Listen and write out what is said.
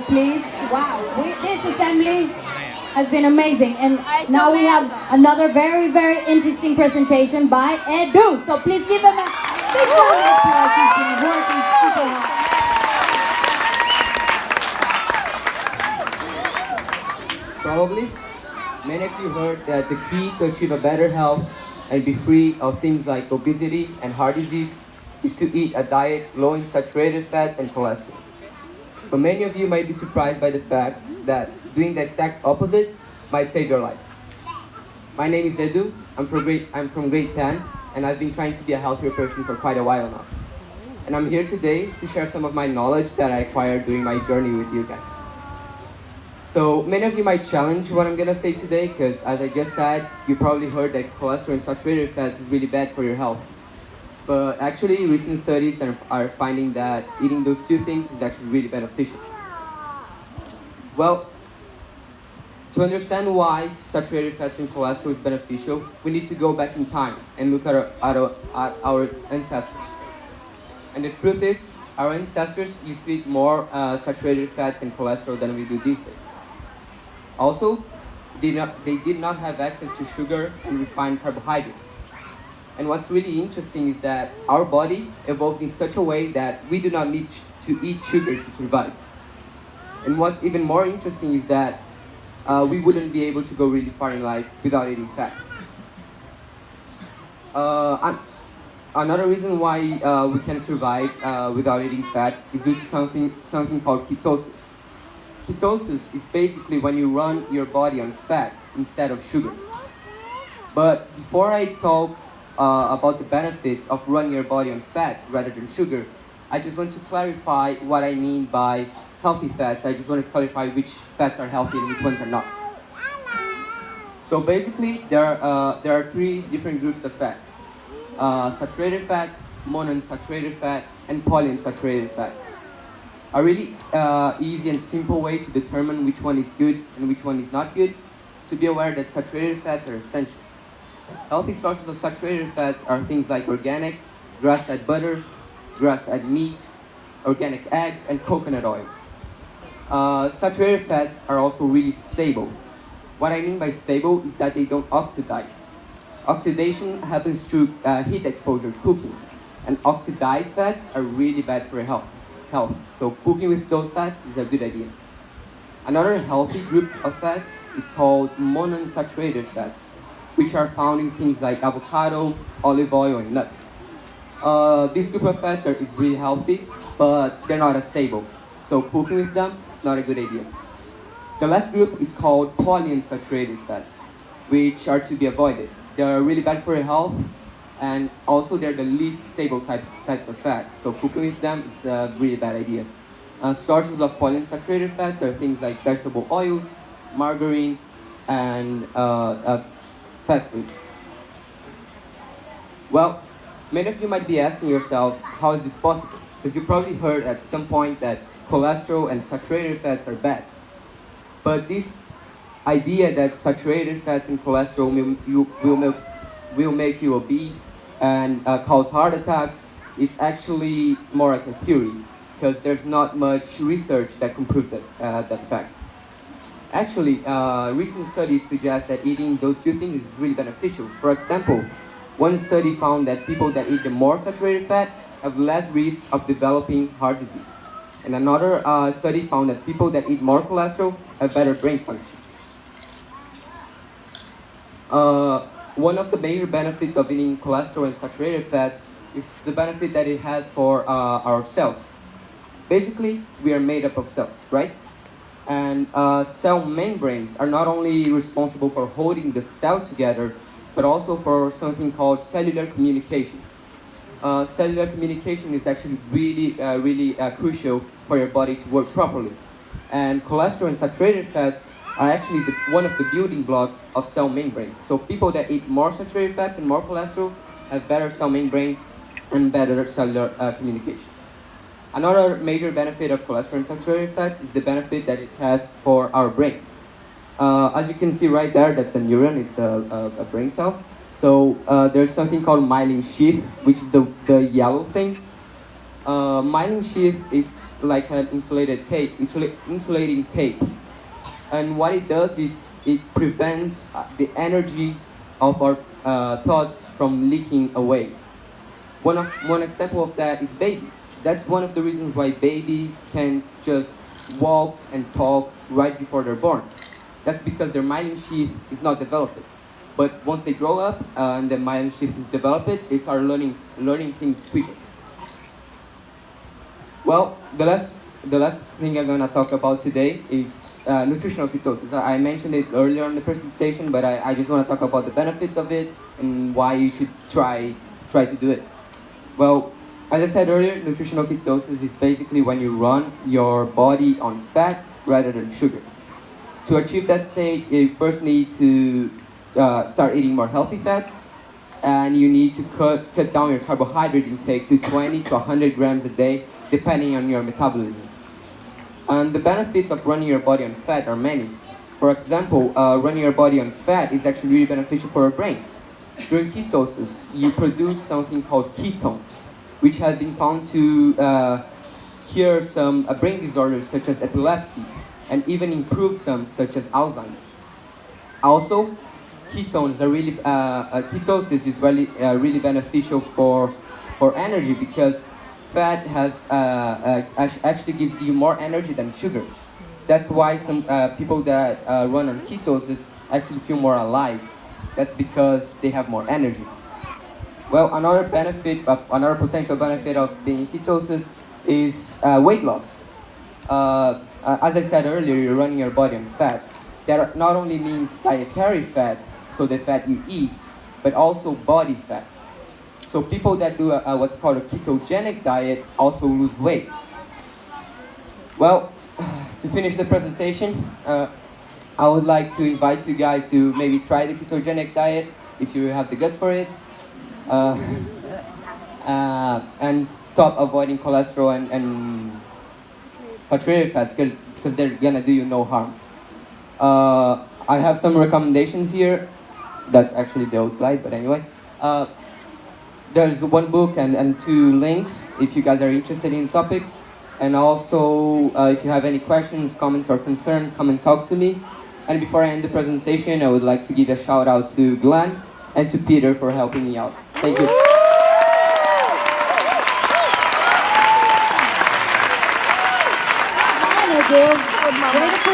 please. Wow, this assembly has been amazing. And now we have another very, very interesting presentation by Edu. So please give him a big round of applause. He's been working super hard. Probably, many of you heard that the key to achieve a better health and be free of things like obesity and heart disease is to eat a diet low in saturated fats and cholesterol. But many of you might be surprised by the fact that doing the exact opposite might save your life. My name is Edu, I'm from grade 10, and I've been trying to be a healthier person for quite a while now. And I'm here today to share some of my knowledge that I acquired during my journey with you guys. So many of you might challenge what I'm gonna say today, because as I just said, you probably heard that cholesterol and saturated fats is really bad for your health. But actually, recent studies are finding that eating those two things is actually really beneficial. Well, to understand why saturated fats and cholesterol is beneficial, we need to go back in time and look at our ancestors. And the truth is, our ancestors used to eat more saturated fats and cholesterol than we do these days. Also, they did not have access to sugar and refined carbohydrates. And what's really interesting is that our body evolved in such a way that we do not need to eat sugar to survive. And what's even more interesting is that we wouldn't be able to go really far in life without eating fat. Another reason why we can survive without eating fat is due to something called ketosis. Ketosis is basically when you run your body on fat instead of sugar. But before I talk about the benefits of running your body on fat rather than sugar, I just want to clarify what I mean by healthy fats. I just want to clarify which fats are healthy and which ones are not. So basically, there are three different groups of fat: saturated fat, monounsaturated fat, and polyunsaturated fat. A really easy and simple way to determine which one is good and which one is not good is to be aware that saturated fats are essential. Healthy sources of saturated fats are things like organic, grass-fed butter, grass-fed meat, organic eggs, and coconut oil. Saturated fats are also really stable. What I mean by stable is that they don't oxidize. Oxidation happens through heat exposure, cooking, and oxidized fats are really bad for your health. So cooking with those fats is a good idea. Another healthy group of fats is called monounsaturated fats, which are found in things like avocado, olive oil, and nuts. This group of fats is really healthy, but they're not as stable. So cooking with them is not a good idea. The last group is called polyunsaturated fats, which are to be avoided. They are really bad for your health, and also they're the least stable types of fat. So cooking with them is a really bad idea. Sources of polyunsaturated fats are things like vegetable oils, margarine, and fast food. Well, many of you might be asking yourselves, how is this possible? Because you probably heard at some point that cholesterol and saturated fats are bad. But this idea that saturated fats and cholesterol will make you obese and cause heart attacks is actually more like a theory, because there's not much research that can prove that fact. Actually, recent studies suggest that eating those two things is really beneficial. For example, one study found that people that eat the more saturated fat have less risk of developing heart disease. And another study found that people that eat more cholesterol have better brain function. One of the major benefits of eating cholesterol and saturated fats is the benefit that it has for our cells. Basically, we are made up of cells, right? And cell membranes are not only responsible for holding the cell together, but also for something called cellular communication. Cellular communication is actually really crucial for your body to work properly. And cholesterol and saturated fats are actually one of the building blocks of cell membranes. So people that eat more saturated fats and more cholesterol have better cell membranes and better cellular communication. Another major benefit of cholesterol and saturated fats is the benefit that it has for our brain. As you can see right there, that's a neuron, it's a brain cell. So there's something called myelin sheath, which is the yellow thing. Myelin sheath is like an insulating tape, and what it does is it prevents the energy of our thoughts from leaking away. One example of that is babies. That's one of the reasons why babies can just walk and talk right before they're born. That's because their myelin sheath is not developed. But once they grow up and the myelin sheath is developed, they start learning things quicker. Well, the last thing I'm gonna talk about today is nutritional ketosis. I mentioned it earlier in the presentation, but I just want to talk about the benefits of it and why you should try to do it. Well, as I said earlier, nutritional ketosis is basically when you run your body on fat rather than sugar. To achieve that state, you first need to start eating more healthy fats, and you need to cut down your carbohydrate intake to 20 to 100 grams a day, depending on your metabolism. And the benefits of running your body on fat are many. For example, running your body on fat is actually really beneficial for our brain. During ketosis, you produce something called ketones, which has been found to cure some brain disorders such as epilepsy, and even improve some such as Alzheimer's. Also, ketosis is really beneficial for energy because fat actually gives you more energy than sugar. That's why some people that run on ketosis actually feel more alive. That's because they have more energy. Well, another potential benefit of being in ketosis is weight loss. As I said earlier, you're running your body on fat. That not only means dietary fat, so the fat you eat, but also body fat. So people that do what's called a ketogenic diet also lose weight. Well, to finish the presentation, I would like to invite you guys to maybe try the ketogenic diet if you have the guts for it, uh, and stop avoiding cholesterol and saturated fats because they're gonna do you no harm. I have some recommendations here. That's actually the old slide, but anyway. There's one book and two links if you guys are interested in the topic. And also, if you have any questions, comments, or concerns, come and talk to me. And before I end the presentation, I would like to give a shout out to Glenn and to Peter for helping me out. Thank you. Good